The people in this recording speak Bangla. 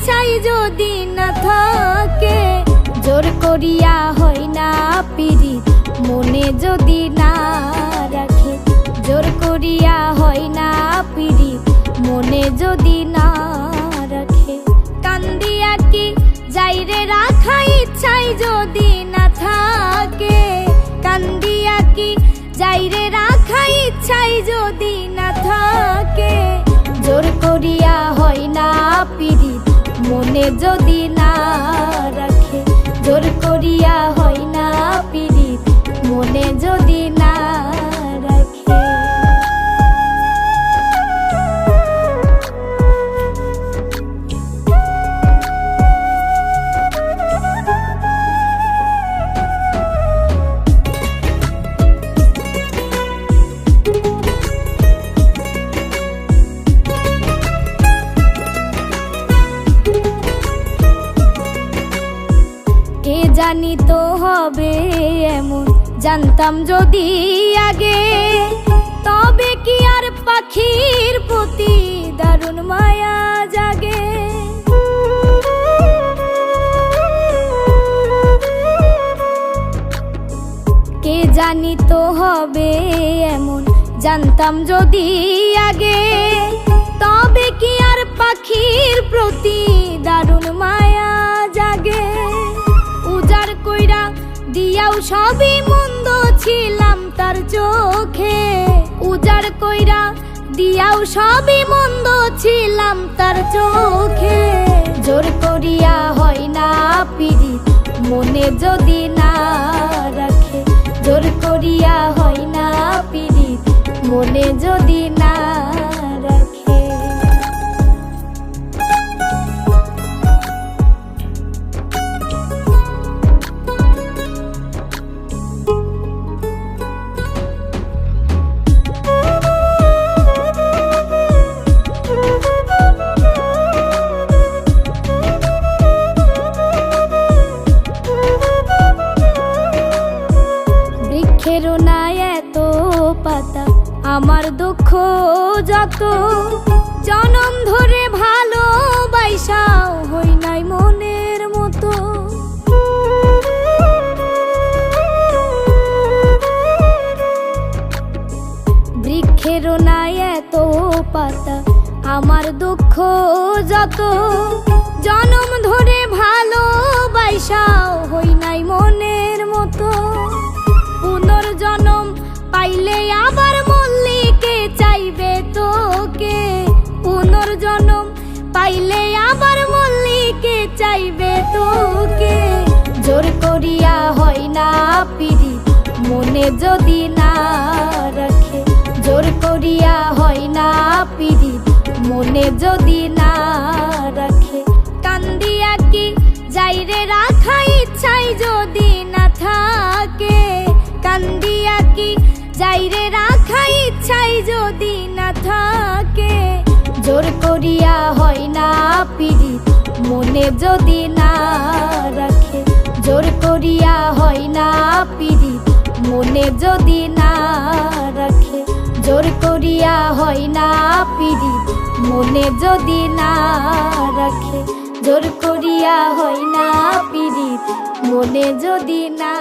ইচ্ছাই যদি না থাকে, জোর করিয়া হয় না পীড়িত মনে যদি না রাখে, জোর করিয়া হয় না পীড়িত মনে যদি না রাখে। কান্দিয়া কি যাইরে রাখা ইচ্ছাই যদি না থাকে, কান্দিয়া কি যাইরে রাখা ইচ্ছাই যদি না থাকে, জোর করিয়া হয় না পীড়িত মনে যদি না রাখে, জোর করিয়া হয় না পীড়িত মনে যদি না রাখে। জানি তো হবে এমন, জানতাম যদি আগে, তবে কি আর পাখির প্রতি দারুণ মায়া জাগে। কে জানি তো হবে এমন, জানতাম যদি আগে, তবে কি আর পাখির প্রতি দারুণ মায়া জাগে। উজার কইরা দিয়াও সবই মন্দ ছিলাম তার চোখে, উজার কইরা দিয়াও সবই মন্দ ছিলাম তার চোখে, জোর করিয়া হয় না পীড়িত মনে যদি না রাখে, জোর করিয়া হয় না পীড়িত মনে যদি না রাখে। বৃক্ষেরও না এত পাতা আমার দুঃখ যত, জনম ধরে ভালোবাসাও হই নাই মনের মতো। বৃক্ষেরও না এত পাতা আমার দুঃখ যত, জনম ধরে ভালোবাসাও হই নাই মনের মতো। পুনর্জন্ম পাইলে আবার মল্লিকে চাইবে তোকে, পুনর্জন্ম পাইলে আবার মল্লিকে চাইবে তোকে, জোর করিয়া হয় না পীড়িত মনে যদি না রাখে, জোর করিয়া হয় না পীড়িত মনে যদি না রাখে। কান্দিয়া কি যাইরে রাখা ইচ্ছাই যদি না থাকে, কান্দিয়া কি যাইরে রাখা ইচ্ছাই যদি না থাকে, জোর করিয়া হয় না পীড়িত মনে যদি না রাখে, জোর করিয়া হয় না পীড়িত মনে যদি না রাখে, জোর করিয়া হয় না পীড়িত মনে যদি না রাখে, জোর করিয়া হয় না পীড়িত মনে যদি না